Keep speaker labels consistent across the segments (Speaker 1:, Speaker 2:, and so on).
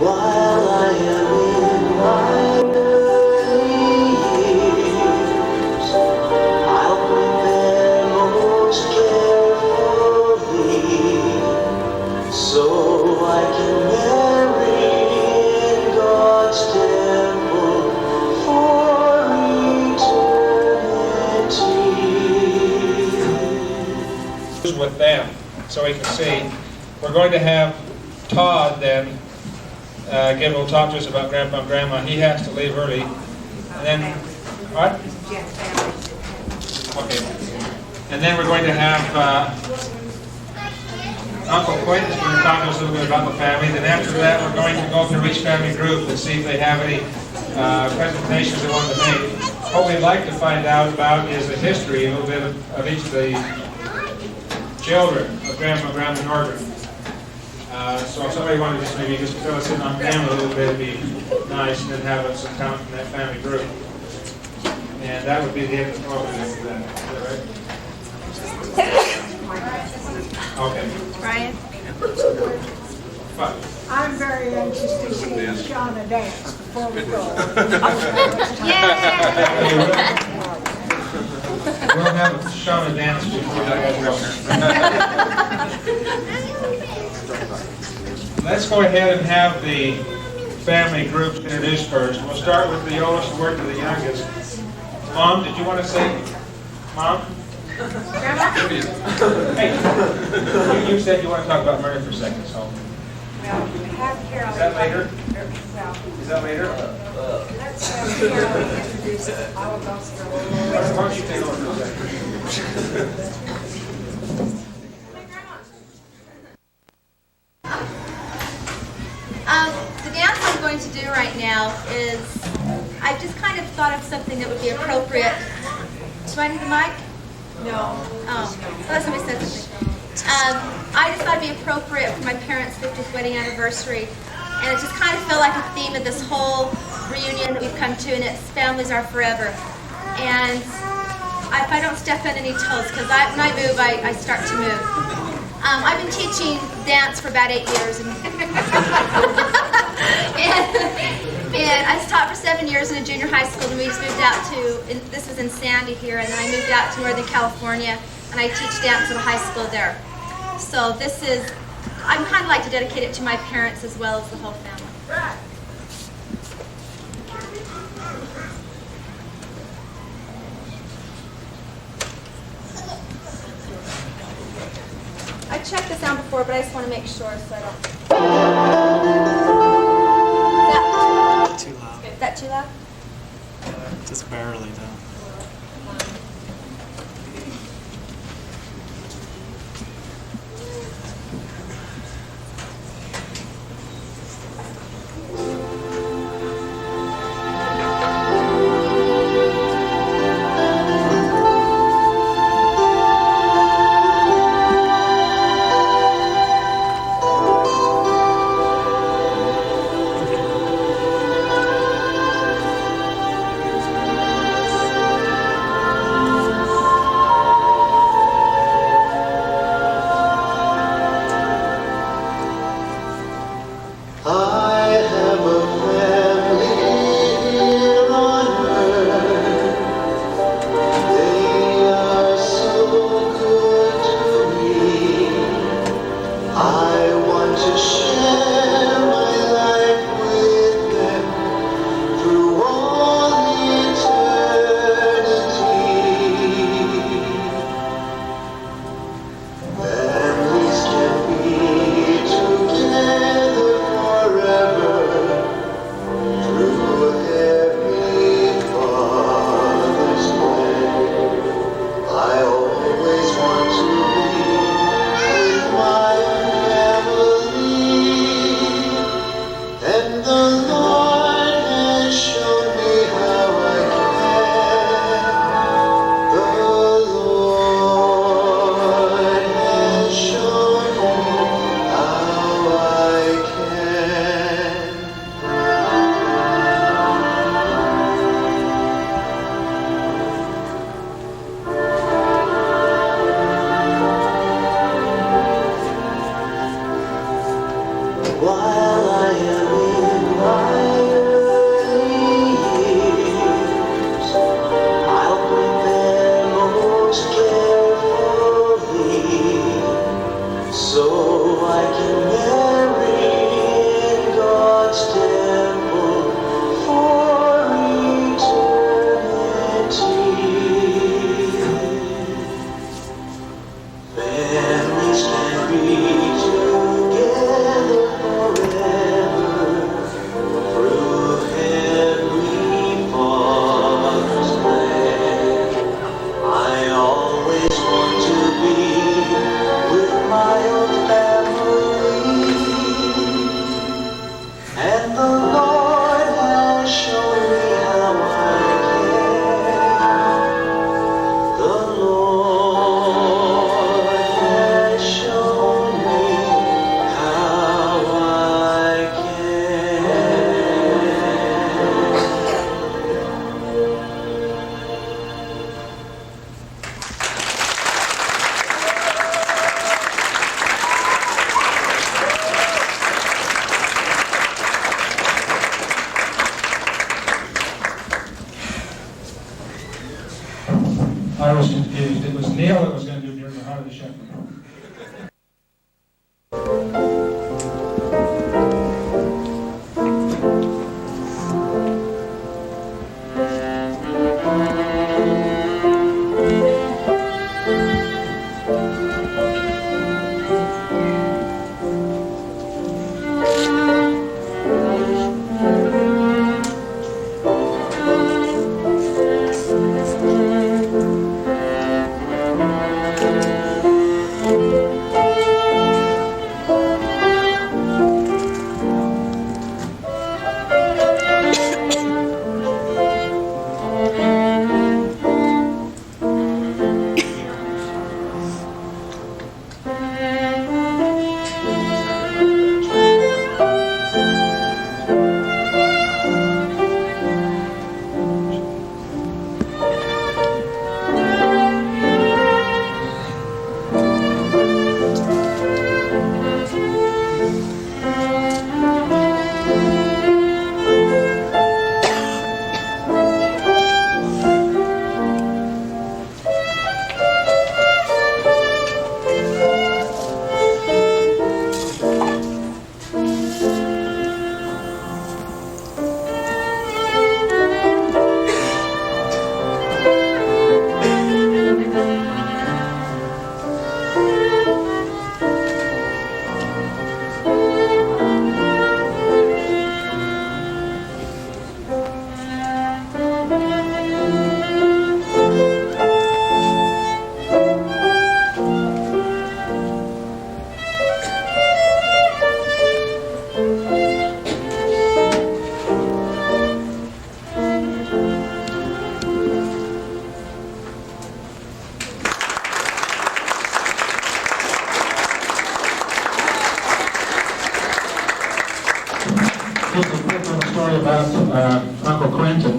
Speaker 1: While I am in my early years, I'll prepare most carefully, so I can marry in God's temple for eternity.
Speaker 2: With them, so we can see. We're going to have Todd then again will talk to us about Grandpa and Grandma. He has to leave early. And then, what? Okay. And then we're going to have Uncle Quint is going to talk to us a little bit about the family. Then after that, we're going to go through each family group and see if they have any presentations they want to make. What we'd like to find out about is the history, a little bit of each of the children of Grandpa and Grandma Norton. So if somebody wanted to just maybe just fill us in on family a little bit, it'd be nice, and then have us count in that family group. And that would be the end of the program after that. Is that right? Okay.
Speaker 3: Brian?
Speaker 2: Fine.
Speaker 4: I'm very anxious to see Shauna dance before we go.
Speaker 3: Yay!
Speaker 2: We'll have Shauna dance before that goes. Let's go ahead and have the family groups introduced first. We'll start with the oldest and work to the youngest. Mom, did you want to say? Mom? Hey, you said you want to talk about murder for a second, so.
Speaker 4: Well, have Carol.
Speaker 2: Is that later?
Speaker 4: Well,
Speaker 2: Is that later?
Speaker 4: let's have Carol introduce it. I will go through.
Speaker 2: Why don't you take over for a second?
Speaker 3: The dance I'm going to do right now is, I just kind of thought of something that would be appropriate. Do I need the mic?
Speaker 4: No.
Speaker 3: Oh, well, somebody said something. I just thought it'd be appropriate for my parents' 50th wedding anniversary, and it just kind of felt like a theme of this whole reunion that we've come to, and it's families are forever. And if I don't step on any toes, because when I move, I start to move. I've been teaching dance for about 8 years, and I taught for 7 years in a junior high school, and we just moved out to, this was in Sandy here, and then I moved out to Northern California, and I teach dance at a high school there. So this is, I'd kind of like to dedicate it to my parents as well as the whole family. I checked this out before, but I just want to make sure so I don't.
Speaker 5: Too loud.
Speaker 3: Is that too loud?
Speaker 5: Just barely though.
Speaker 1: I have a family here on earth. They are so good to me. I want to share my life with them through all eternity. Families can be together forever through every Father's plan. I always want to be with my family, and the Lord has shown me how I can. The Lord has shown me how I can. While I am in like you Mary in God's temple for eternity. Families can be together forever through Heavenly Father's plan. I always want to be with my own family, and the Lord has shown me how I can. The Lord has shown me how I can.
Speaker 2: I was confused. It was Neil that was going to do Near the Heart of the Shepherd. Just a quick little story about Uncle Quentin.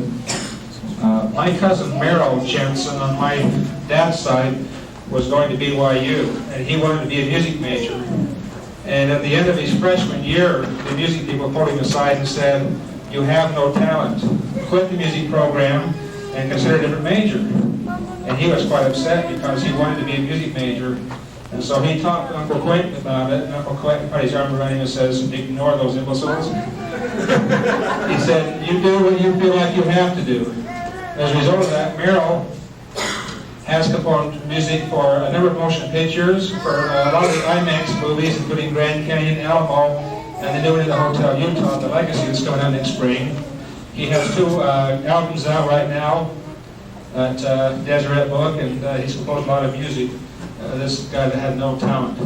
Speaker 2: My cousin Merrill Jenson on my dad's side was going to BYU, and he wanted to be a music major. And at the end of his freshman year, the music people pulled him aside and said, "You have no talent. Quit the music program and consider a different major." And he was quite upset because he wanted to be a music major. And so he talked to Uncle Quentin about it, and Uncle Quentin put his arm around him and says, "Ignore those imbeciles." He said, "You do what you feel like you have to do." As a result of that, Merrill has composed music for a number of motion pictures, for a lot of the IMAX movies, including Grand Canyon, Alamo, and the new one in the Hotel Utah, The Legacy, that's coming out next spring. He has 2 albums out right now at Deseret Book, and he's composed a lot of music. This guy that had no talent.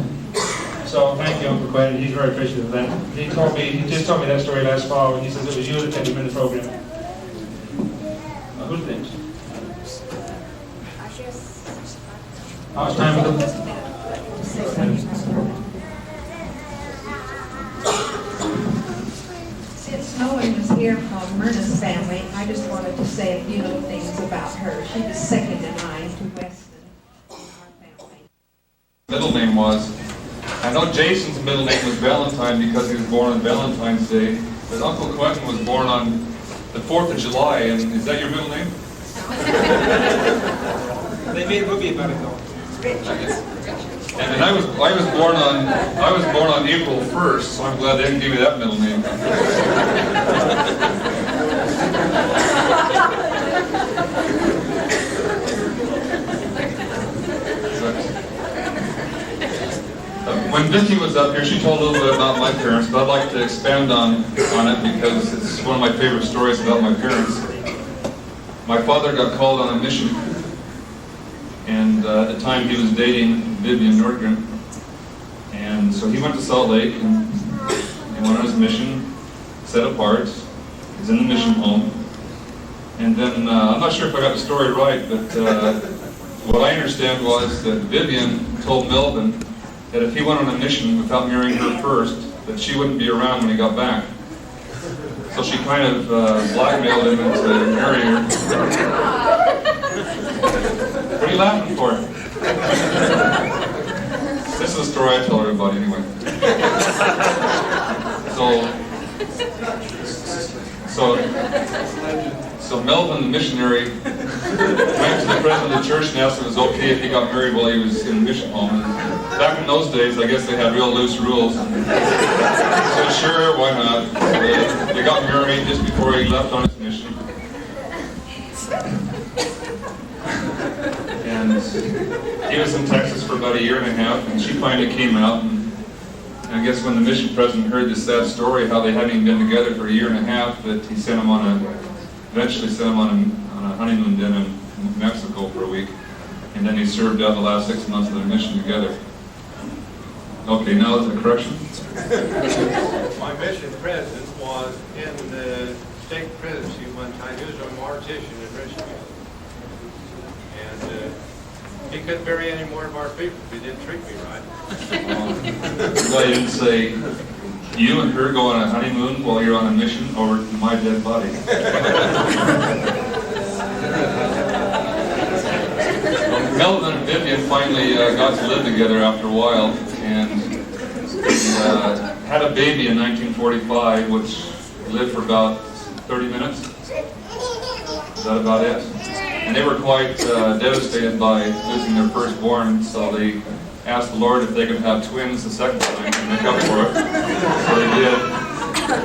Speaker 2: So thank you, Uncle Quentin. He's very appreciative of that. He just told me that story last fall, and he says it was you that kept him in the program. Who's next? Oh, it's time for the...
Speaker 6: Since no one was here from Myrna's family, I just wanted to say a few little things about her. She was second in line to Weston in our family.
Speaker 7: Middle name was, I know Jason's middle name was Valentine because he was born on Valentine's Day, but Uncle Quentin was born on the 4th of July, and is that your middle name?
Speaker 2: They made a movie about it, though.
Speaker 7: I guess. And I was born on April 1st, so I'm glad they didn't give me that middle name. When Vicki was up here, she told a little bit about my parents, but I'd like to expand on it because it's one of my favorite stories about my parents. My father got called on a mission, and at the time he was dating Vivian Nordgren, and so he went to Salt Lake and went on his mission, set apart. He's in the mission home, and then I'm not sure if I got the story right, but what I understand was that Vivian told Melvin that if he went on a mission without marrying her first, that she wouldn't be around when he got back. So she kind of blackmailed him into marrying her. What are you laughing for? This is a story I tell everybody anyway. So Melvin, the missionary, went to the president of the church and asked if it was okay if he got married while he was in the mission home. And back in those days, I guess they had real loose rules. So sure, why not? So they got married just before he left on his mission. And he was in Texas for about a year and a half, and she finally came out. And I guess when the mission president heard this sad story, how they hadn't even been together for a year and a half, that he eventually sent him on a honeymoon then in Mexico for a week. And then he served out the last 6 months of their mission together. Okay, now it's a correction.
Speaker 8: My mission president was in the state presidency one time. He was a mortician in Michigan. And he couldn't bury any more of our people if he didn't treat me right.
Speaker 7: Well, you didn't say, you and her go on a honeymoon while you're on a mission over to my dead body. Melvin and Vivian finally got to live together after a while, and had a baby in 1945, which lived for about 30 minutes. Is that about it? And they were quite devastated by losing their firstborn, so they asked the Lord if they could have twins the second time to make up for it. So they did.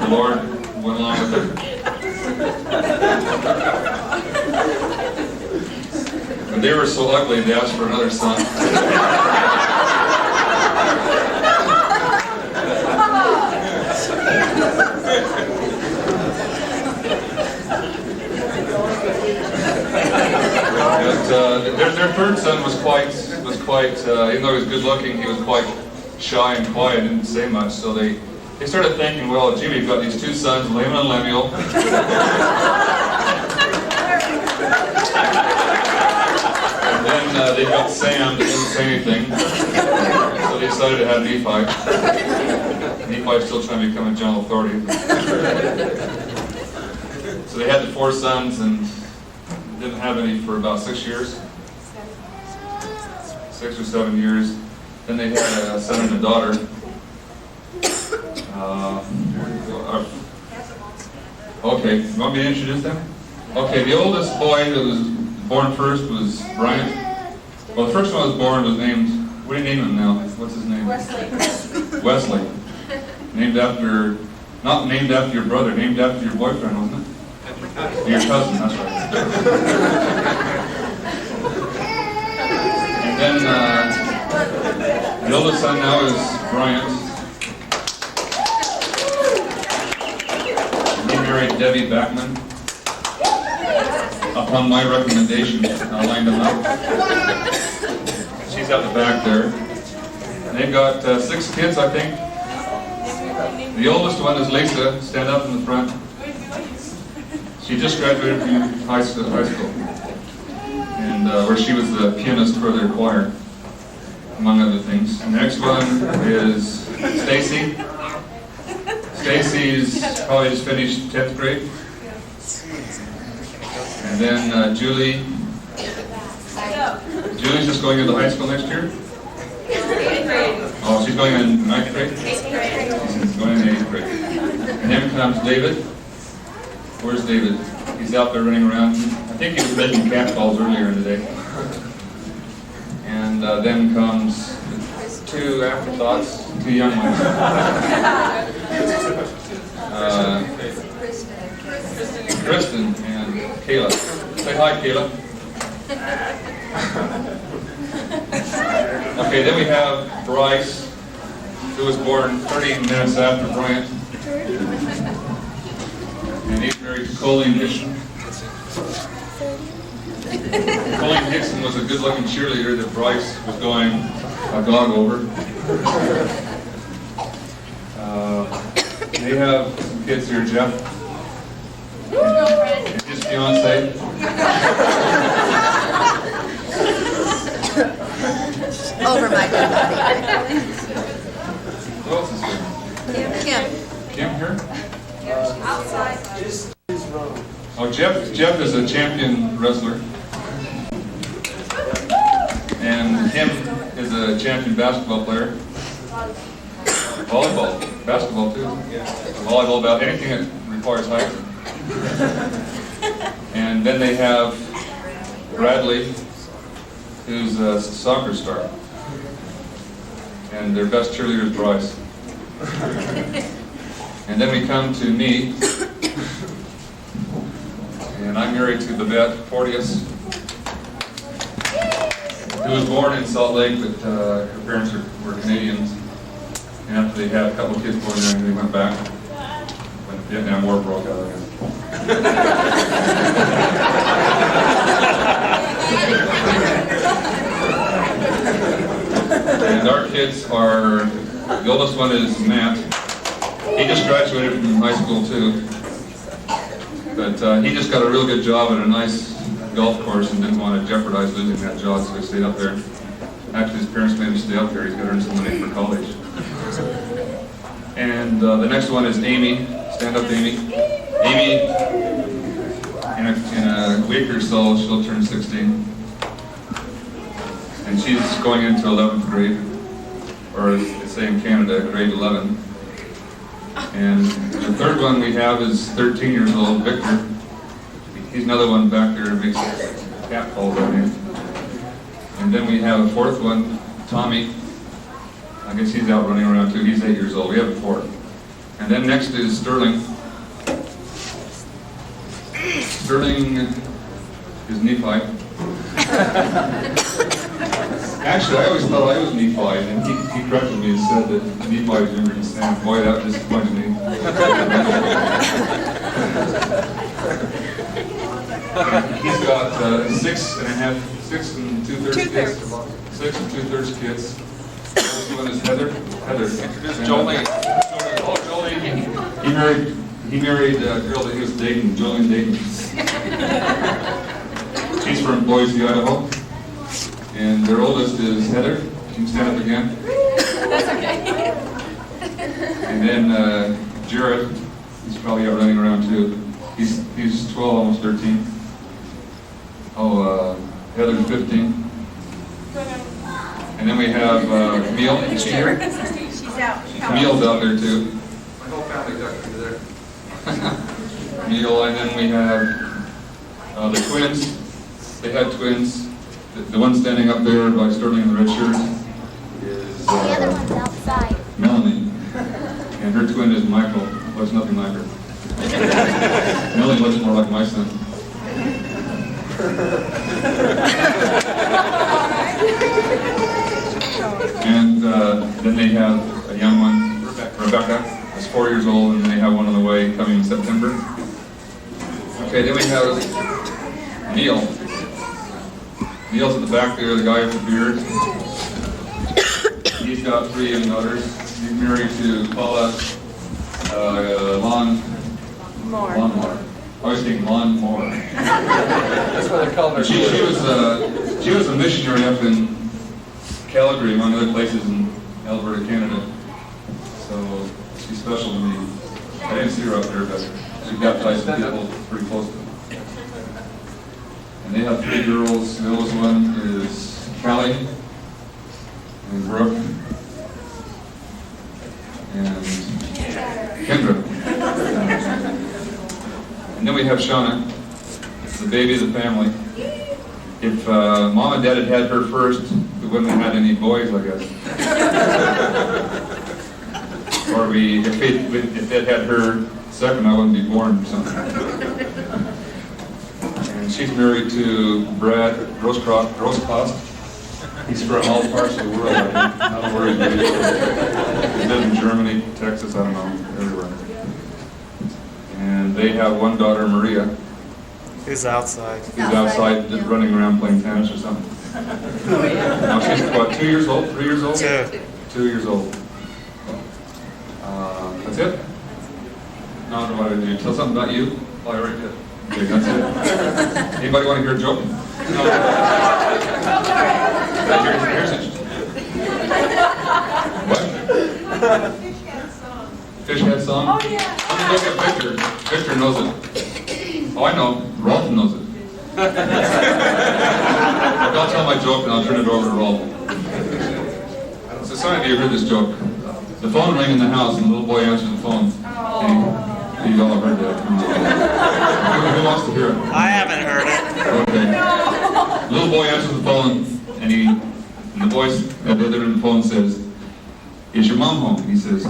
Speaker 7: The Lord went along with it. But they were so ugly, they asked for another son. But their third son was quite, even though he was good looking, he was quite shy and quiet, didn't say much. So they started thinking, well, gee, we've got these two sons, Lehman and Lemuel. And then they got Sam that didn't say anything. So they decided to have Nephi. Nephi's still trying to become a general authority. So they had the 4 sons and didn't have any for about 6 years. 6 or 7 years. Then they had a son and a daughter. Okay, you want me to introduce them? Okay, the oldest boy that was born first was Bryant. Well, the first one was born was named, what do you name him now? What's his name? Wesley. Named after, not named after your brother, named after your boyfriend, wasn't it? Your cousin, that's right. And then the oldest son now is Bryant. He married Debbie Backman. Upon my recommendation, I lined them up. She's at the back there. And they've got 6 kids, I think. The oldest one is Lisa. Stand up in the front. She just graduated from high school, and where she was the pianist for their choir, among other things. The next one is Stacy. Stacy's probably just finished 10th grade. And then Julie. Julie's just going into high school next year? Oh, she's going in 9th grade? She's going in 8th grade. And then comes David. Where's David? He's out there running around. I think he was making cat calls earlier in the day. And then comes two afterthoughts, two young ones. Kristen and Kayla. Say hi, Kayla. Okay, then we have Bryce, who was born 30 minutes after Bryant. And he's married to Colleen Dixon. Colleen Dixon was a good-looking cheerleader that Bryce was going a dog over. They have some kids here, Jeff. And his fiance.
Speaker 3: Over my dead
Speaker 7: Who else is here?
Speaker 3: Kim.
Speaker 7: Kim here?
Speaker 3: Outside.
Speaker 7: Oh, Jeff is a champion wrestler. And Kim is a champion basketball player. Volleyball, basketball too. Volleyball, about anything that requires height. And then they have Bradley, who's a soccer star. And their best cheerleader is Bryce. And then we come to me. And I'm married to Babette Porteous, who was born in Salt Lake, but her parents were Canadians. And after they had a couple of kids born there, they went back when the Vietnam War broke out again. And our kids are, the oldest one is Matt. He just graduated from high school too. But he just got a real good job at a nice golf course and didn't want to jeopardize losing that job, so he stayed up there. Actually, his parents made him stay up there. He's got to earn some money for college. And the next one is Amy. Stand up, Amy. Amy, in a week or so, she'll turn 16. And she's going into 11th grade, or as they say in Canada, grade 11. And the third one we have is 13 years old, Victor. He's another one back there who makes cat calls on him. And then we have a fourth one, Tommy. I guess he's out running around too. He's 8 years old. We have a fourth. And then next is Sterling. Sterling is Nephi. Actually, I always thought I was Nephi, and he corrected me and said that Nephi was younger than Sam. Boy, that disappointed me. He's got 6 and 2/3 kids. 6 and 2/3 kids. This one is Heather. Introduce Jolene. Oh, Jolene. He married a girl that he was dating, Jolene Dayton. She's from Boise, Idaho. And their oldest is Heather. You can stand up again.
Speaker 3: That's okay.
Speaker 7: And then Jared, he's probably out running around too. He's 12, almost 13. Oh, Heather's 15. And then we have Camille.
Speaker 3: She's out.
Speaker 7: Camille's out there too. My whole family's actually there. Camille, and then we have the twins. They had twins. The one standing up there by Sterling in the red shirt is
Speaker 3: The other one's outside.
Speaker 7: Melanie. And her twin is Michael. Looks nothing like her. Melanie looks more like my son. And then they have a young one, Rebecca, is 4 years old, and they have one on the way coming in September. Okay, then we have Neil. Neil's at the back there, the guy with the beard. He's got 3 young daughters. He's married to Paula Lawnmower. I was thinking Lawnmower.
Speaker 8: That's what they call her.
Speaker 7: She was a missionary up in Calgary, among other places in Alberta, Canada. So she's special to me. I didn't see her up there, but she baptized some people pretty close to them. And they have 3 girls. The oldest one is Callie and Brooke and Kendra. And then we have Shauna, the baby of the family. If Mom and Dad had had her first, who wouldn't have had any boys, I guess. Or if they'd had her second, I wouldn't be born or something. And she's married to Brad Grosskopf. He's from all parts of the world. I don't know where he lives in Germany, Texas, I don't know, everywhere. And they have one daughter, Maria.
Speaker 5: Who's outside?
Speaker 7: Who's outside just running around playing tennis or something. Now she's what, 2 years old, 3 years old? 2 years old. That's it? No, what did you tell something about you? Oh, I already did. Okay, that's it. Anybody want to hear a joke? No. Here's it. What? Fish had song? Oh, yeah. Let me look at Victor. Victor knows it. Oh, I know. Rolf knows it. I'll tell my joke and I'll turn it over to Rolf. So some of you heard this joke. The phone rang in the house and the little boy answered the phone. And you all heard that. Who wants to hear it?
Speaker 5: I haven't heard it.
Speaker 7: Okay. The little boy answers the phone and the voice at the other end of the phone says, "Is your mom home?" He says,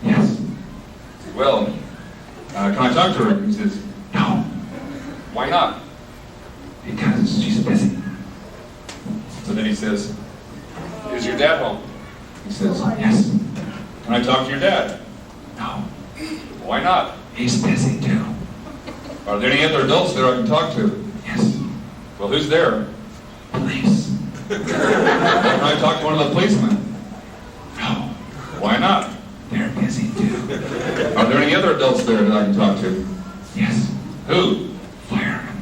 Speaker 7: "Yes." "Well, can I talk to her?" He says, "No." "Why not?" "Because she's busy." So then he says, "Is your dad home?" He says, "Yes." "Can I talk to your dad?" "No." "Why not?" "He's busy too." "Are there any other adults there I can talk to?" "Yes." "Well, who's there?" "Police." "Well, can I talk to one of the policemen?" "No." "Why not?" "They're busy too." "Are there any other adults there that I can talk to?" "Yes." "Who?" "Firemen."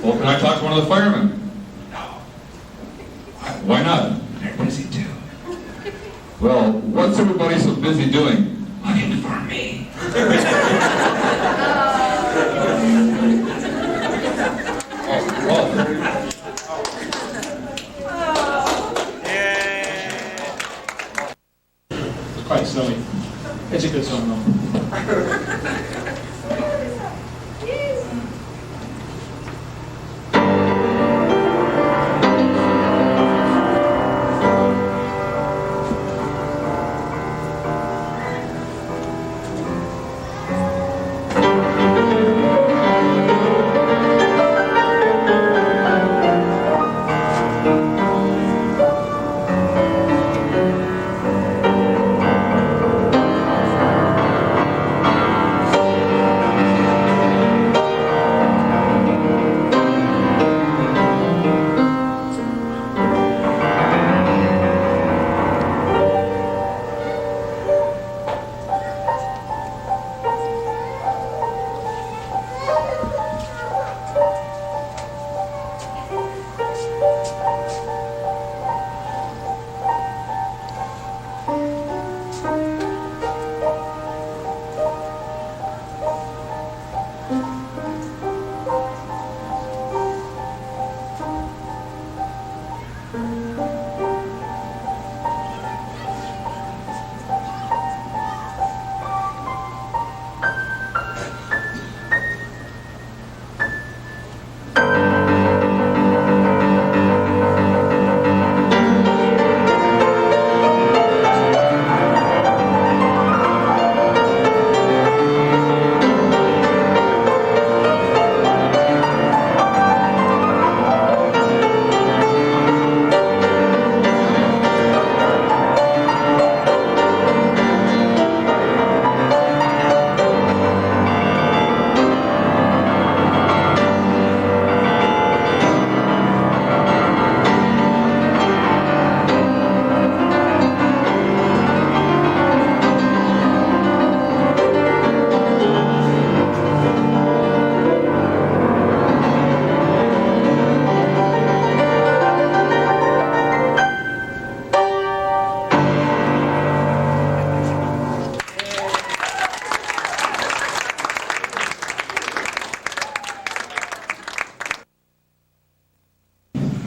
Speaker 7: "Well, can I talk to one of the firemen?" "No." "Why not?" "They're busy too." "Well, what's everybody so busy doing?" "Looking for me."
Speaker 2: It's quite silly. It's a good song though.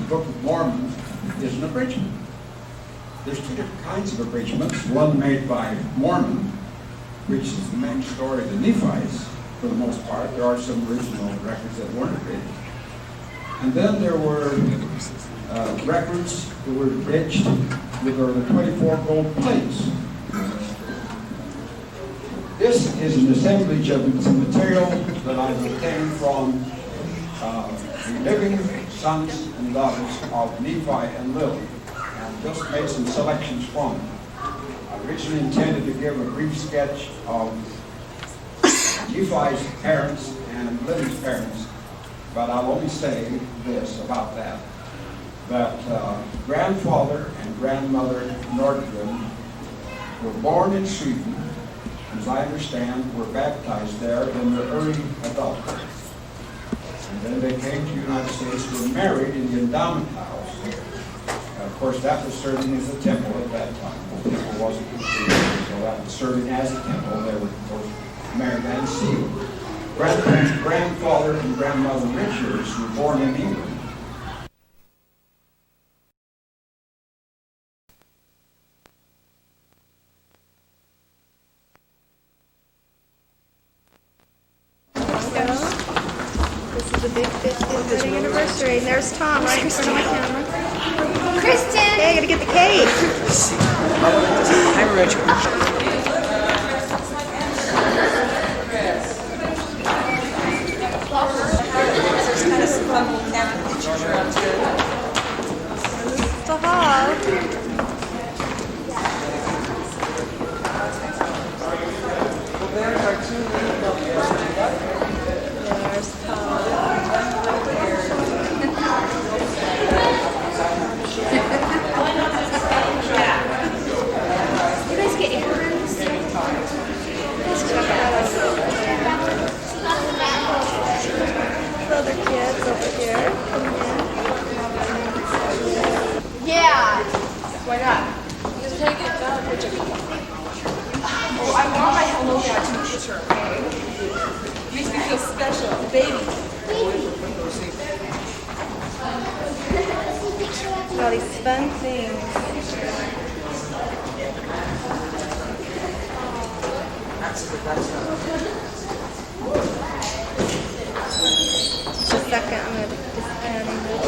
Speaker 9: Book of Mormon is an abridgment. There's two different kinds of abridgments. One made by Mormon, which is the main story of the Nephites, for the most part. There are some original records that weren't abridged. And then there were records that were etched with the 24 gold plates. This is an assemblage of some material that I've obtained from the living sons and daughters of Nephi and Lily. And just made some selections from it. I originally intended to give a brief sketch of Nephi's parents and Lily's parents, but I'll only say this about that. That grandfather and grandmother Nordgren were born in Sweden, as I understand, were baptized there in their early adulthood. And then they came to the United States, were married in the endowment house. Of course, that was serving as a temple at that time. The temple wasn't completed, so that was serving as a temple. They were, of course, married and sealed. Grandfather and grandmother Richards were born in England.
Speaker 3: This is a big 50th wedding anniversary. And there's Tom right in front of my camera. Kristen! Hey, I gotta get the cake.
Speaker 10: Hi, Richard.
Speaker 3: The hall.
Speaker 10: There's our two lead
Speaker 3: There's Tom. You guys get aprons? Let's check it out. Other kids over here. Yeah.
Speaker 11: Why not? Just take it down, picture. Oh, I want my hello tattoo picture, okay? Makes me feel special. Baby.
Speaker 3: All these fun things. Just a second, I'm going to just add in this.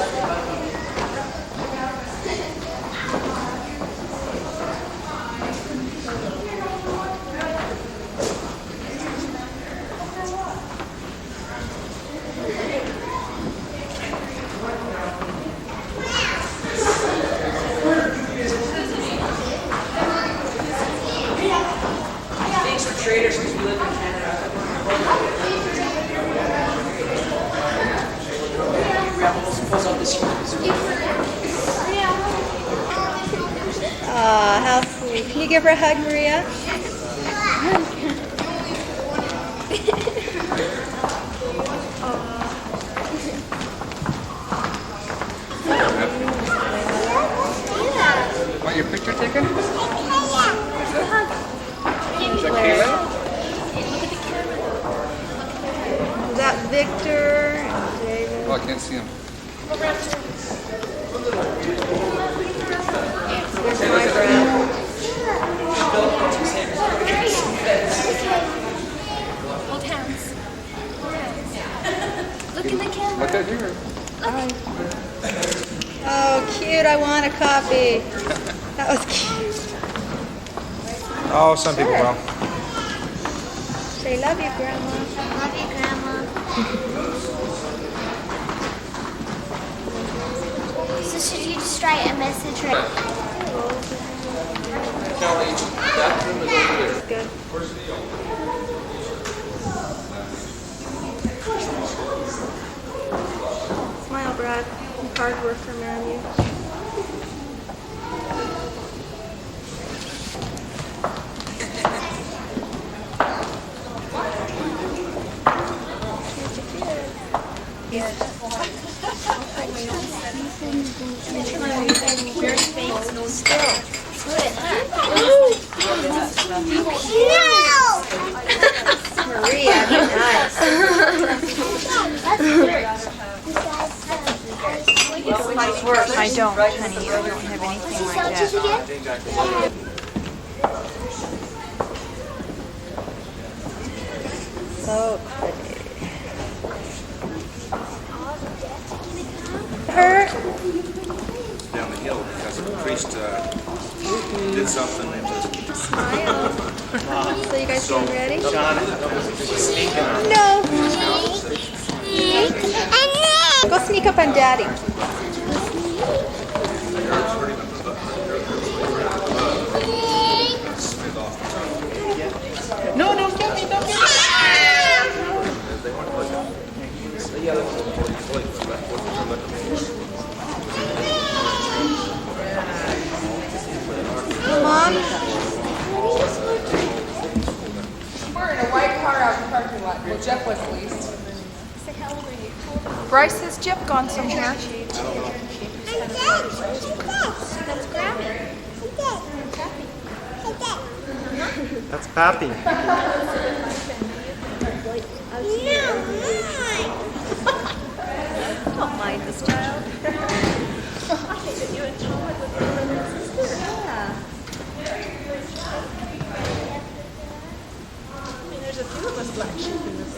Speaker 10: Thanks for traders because we live in Canada. Pulls up this
Speaker 3: Aw, how sweet. Can you give her a hug, Maria?
Speaker 7: Want your picture taken?
Speaker 3: Is that Victor and David?
Speaker 7: Oh, I can't see him.
Speaker 3: There's my breath.
Speaker 11: Hold hands. Look in the camera.
Speaker 7: Look at here.
Speaker 3: Oh, cute. I want a copy. That was cute.
Speaker 2: Oh, some people will.
Speaker 3: Say, love you, Grandma.
Speaker 11: Love you, Grandma. So should you just write a message right?
Speaker 3: Good. Smile, Brad. Hard worker, man, you. Maria, be nice.
Speaker 12: I don't, honey. I don't have anything like that.
Speaker 3: So pretty. hurt?
Speaker 13: Down the hill because the priest did something that
Speaker 3: Smile. So you guys getting ready?
Speaker 5: John, sneaking on.
Speaker 3: No. Go sneak up on Daddy.
Speaker 10: No, don't get me, don't get me.
Speaker 3: Mom?
Speaker 11: We're in a white car out in the parking lot. Well, Jeff was at least.
Speaker 3: Say how old are you?
Speaker 12: Bryce, has Jeff gone somewhere?
Speaker 3: That's Grammy.
Speaker 5: That's Pappy.
Speaker 3: Don't mind this child. I think that you and Tom would look good with your sister. Yeah. I mean, there's a few of us black sheep in this.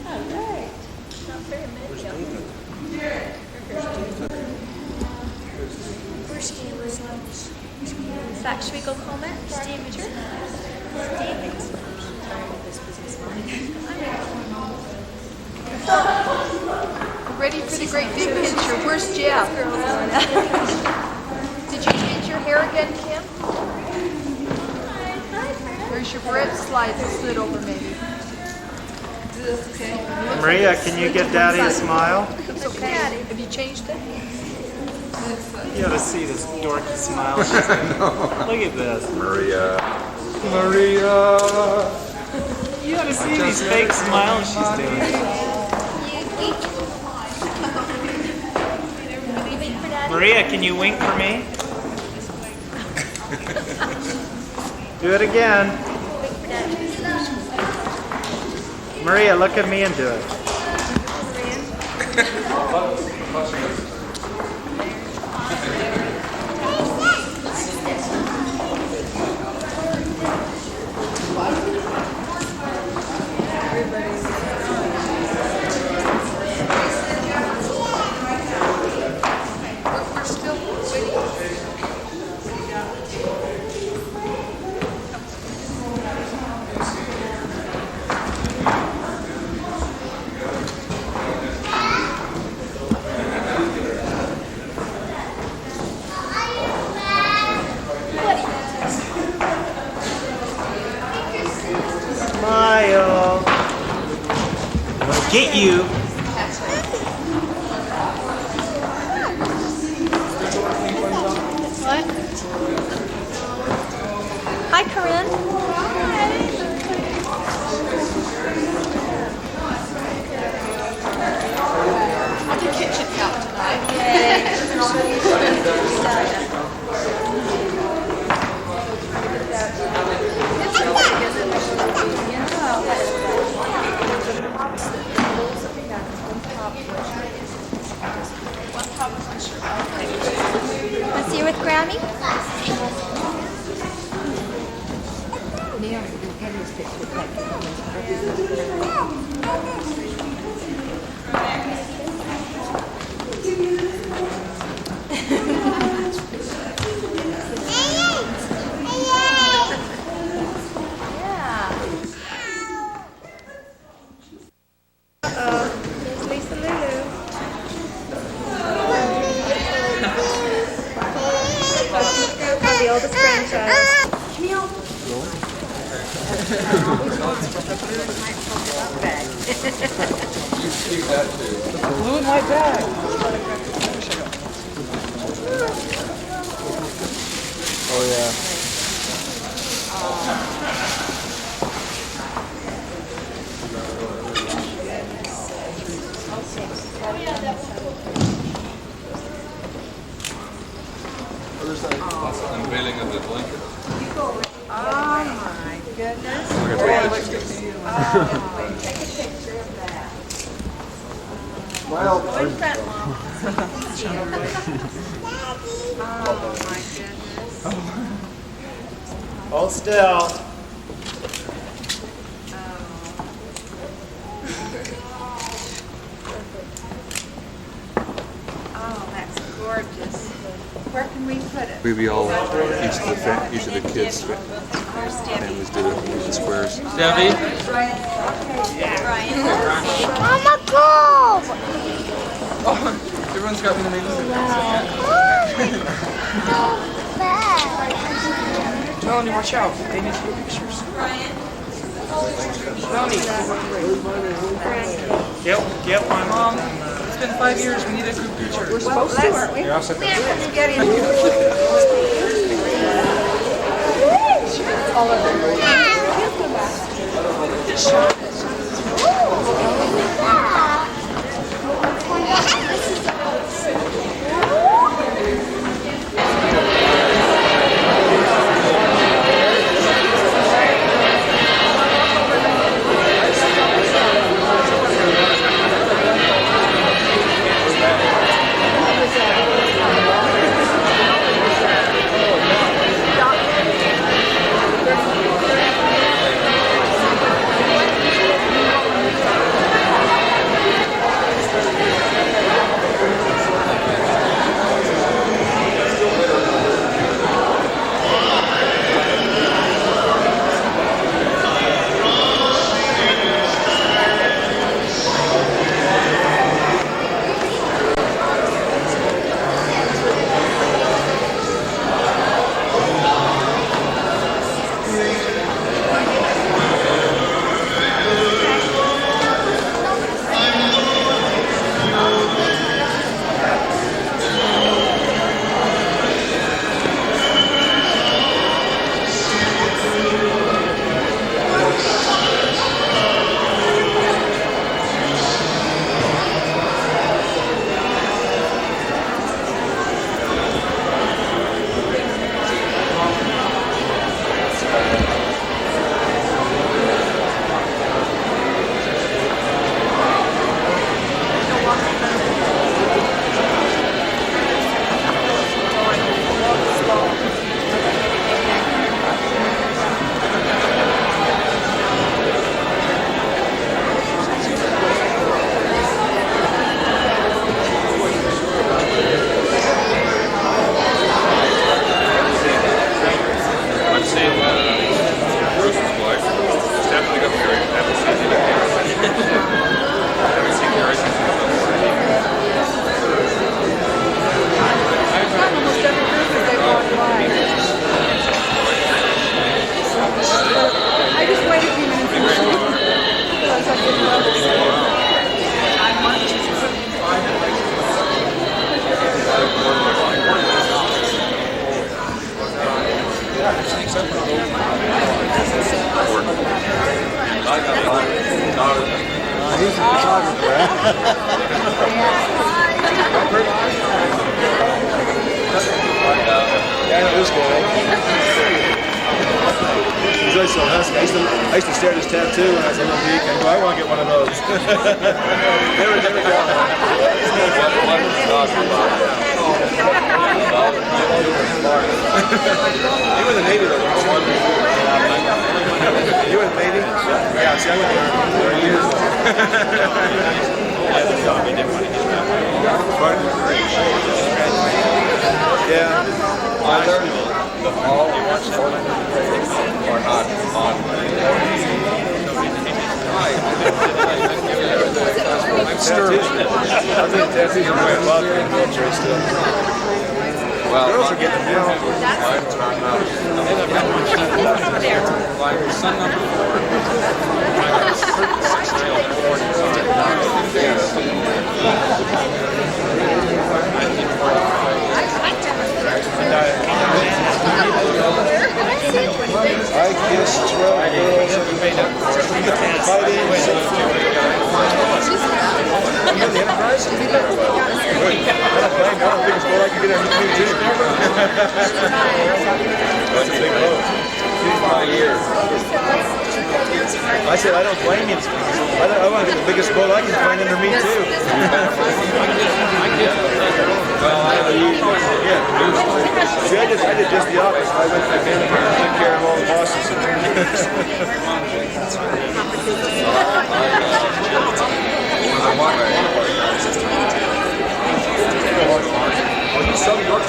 Speaker 3: All right. Not very many of them. Where's Kayla's lunch? In fact, should we go home at David? David's tired of this business
Speaker 12: Ready for the great big picture. Where's Jeff? Did you change your hair again, Kim? Where's your bread slide that slid over maybe?
Speaker 5: Maria, can you get Daddy a smile?
Speaker 12: It's okay. Have you changed it?
Speaker 5: You ought to see this dorky smile she's doing. Look at this.
Speaker 7: Maria.
Speaker 5: You ought to see these fake smiles she's doing. Maria, can you wink for me? Do it again. Maria, look at me and do it.
Speaker 11: We're still waiting.
Speaker 5: Smile. I'll get you.
Speaker 3: What? Hi, Corinne.
Speaker 11: I'll do kitchen help tonight.
Speaker 3: Let's see you with Grammy. The oldest grandchild.
Speaker 10: Blue in my bag.
Speaker 5: Oh yeah.
Speaker 7: Unveiling of the blanket.
Speaker 12: Oh my goodness.
Speaker 3: Take a picture of that.
Speaker 9: Well,
Speaker 3: Where's that, Mom?
Speaker 12: Oh my goodness.
Speaker 5: Hold still.
Speaker 11: Where can we put it?
Speaker 14: We all, each of the kids' families did it in the squares.
Speaker 2: Debbie?
Speaker 15: Mama, go!
Speaker 10: Oh, everyone's got one of these. Melanie, watch out. They need to take pictures. Melanie.
Speaker 5: Get one.
Speaker 10: Mom, it's been 5 years. We need a group picture. We're
Speaker 11: supposed to, aren't we?
Speaker 2: You're all set.
Speaker 11: We have to get in. All of
Speaker 1: He's a photographer.
Speaker 16: Yeah, I know this guy. He's always so husky. I used to stare at his tattoo when I was a little geek and go, I want to get one of those. Never go. You were in the Navy though, weren't you? You were in the Navy? Yeah, see, I went there 30 years ago. Yeah.
Speaker 13: I learned the fall or not on.
Speaker 16: I'm stirred. I think tattoos are way above the military still.
Speaker 13: Well,
Speaker 16: girls are getting them now.
Speaker 13: Like son number
Speaker 16: I kissed 12 girls fighting. You got the Enterprise? Good. I don't blame you. I don't think it's more like you get on YouTube too. That's a big load.
Speaker 13: 5 years.
Speaker 16: I said I don't blame you. I want to get the biggest bowl I can find under me too.
Speaker 13: Well,
Speaker 16: yeah. See, I did just the opposite. I went to the family and took care of all the bosses.
Speaker 13: Well, you sell York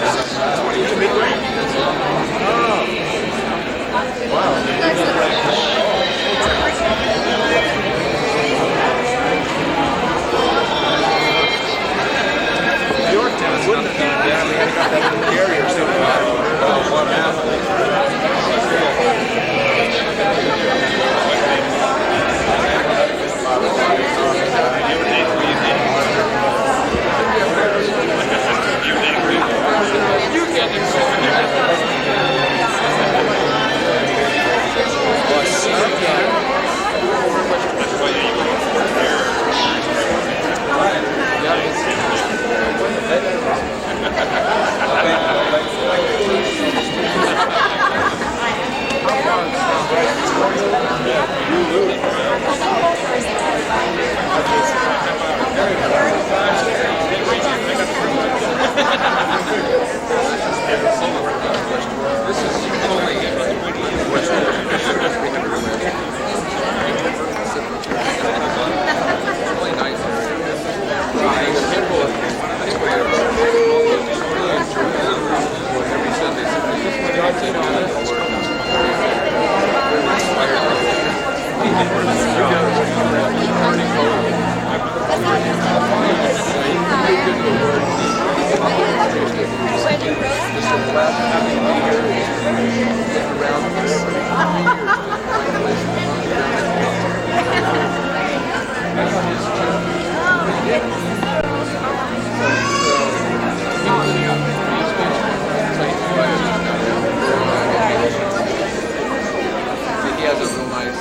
Speaker 13: He has a real nice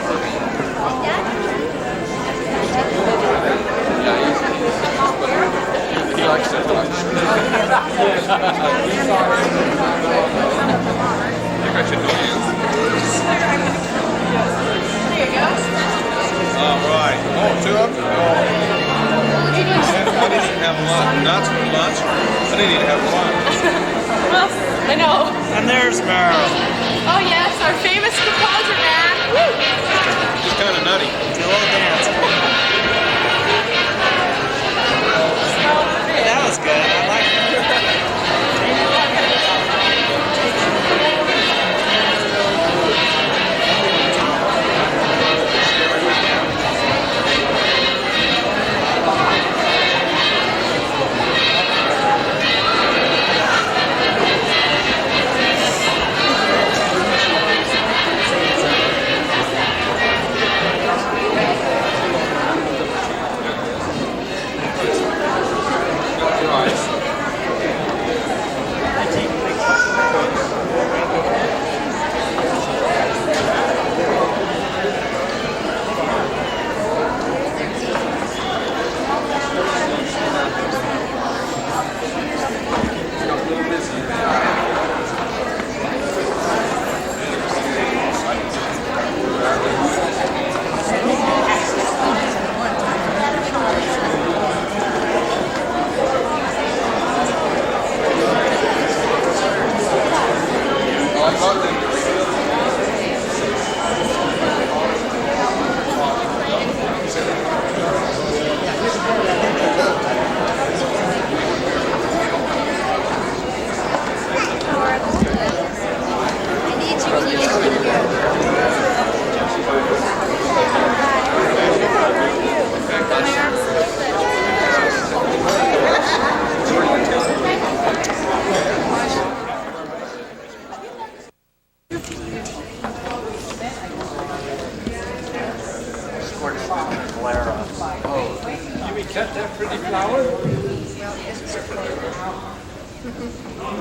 Speaker 13: RV. Yeah, he likes to talk. I think I should know you.
Speaker 11: There you go.
Speaker 16: All right. Oh, two of them? I didn't even have lunch. Nuts for lunch? I didn't even have lunch.
Speaker 11: Well, I know.
Speaker 5: And there's Meryl.
Speaker 11: Oh yes, our famous composer, man. Woo!
Speaker 16: Just kind of nutty.
Speaker 5: Do a little dance. That was good. I like it.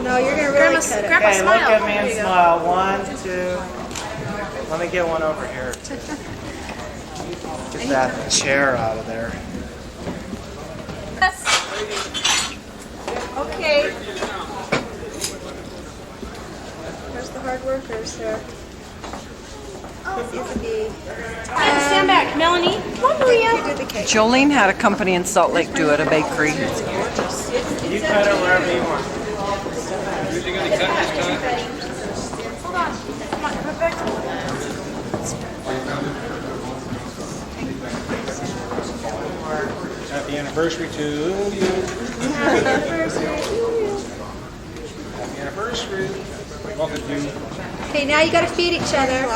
Speaker 3: No, you're gonna really cut it.
Speaker 5: Okay, look at me and smile. 1, 2. Let me get one over here. Get that chair out of there.
Speaker 3: Yes. Okay. Where's the hard workers here?
Speaker 11: Stand back, Melanie.
Speaker 3: Come on, Maria. You did the cake.
Speaker 17: Jolene had a company in Salt Lake do it, a bakery.
Speaker 5: You cut it wherever you want.
Speaker 16: Who's he going to cut this time?
Speaker 11: Hold on. Come on, put back.
Speaker 16: Happy anniversary to you.
Speaker 3: Happy anniversary to you.
Speaker 16: Happy anniversary. Welcome to you.
Speaker 3: Okay, now you gotta feed each other.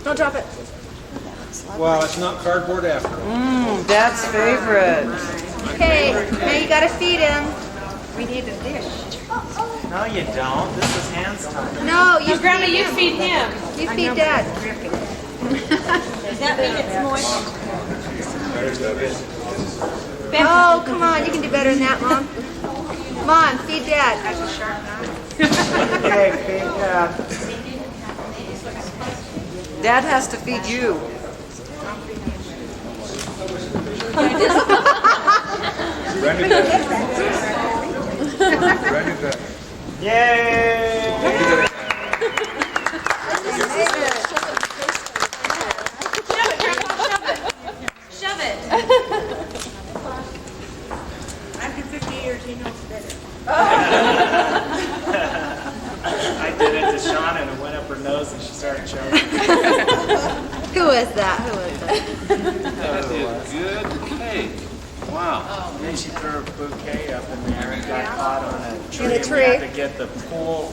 Speaker 3: Don't drop it.
Speaker 16: Well, it's not cardboard after all.
Speaker 17: Dad's favorite.
Speaker 3: Okay, now you gotta feed him. We need a dish.
Speaker 5: No, you don't. This is Hans time.
Speaker 3: No, you
Speaker 11: Grandma,
Speaker 3: feed
Speaker 11: you
Speaker 3: him.
Speaker 11: feed him.
Speaker 3: You feed Dad.
Speaker 11: Does that mean it's moist?
Speaker 3: Oh, come on, you can do better than that, Mom. Come on, feed Dad.
Speaker 5: Okay, feed Dad.
Speaker 17: Dad has to feed you.
Speaker 5: Yay! nose and she started choking.
Speaker 3: Who was that? Who was that?
Speaker 16: That is good cake. Wow.
Speaker 5: And then she threw her bouquet up in there and got caught on a tree.
Speaker 3: In a
Speaker 5: And
Speaker 3: tree.
Speaker 5: we had to get the pool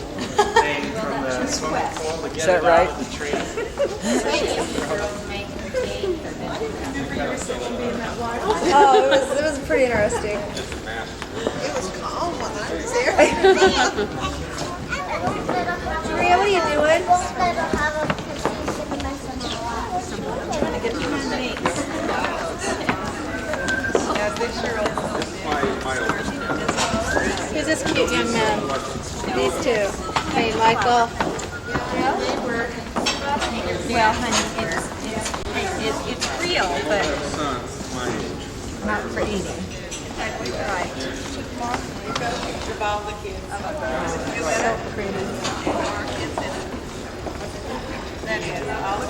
Speaker 5: thing from the swimming pool to get
Speaker 17: that
Speaker 5: it
Speaker 17: right?
Speaker 5: out of the tree.
Speaker 3: Oh, it was pretty interesting.
Speaker 11: It was calm when I was there.
Speaker 3: Maria, what are you doing? Who's this cute young man? These two. Hey, Michael.
Speaker 12: Well, honey, it's real, but not for eating. Right.
Speaker 11: Of all the kids.
Speaker 12: So pretty.
Speaker 11: That is all the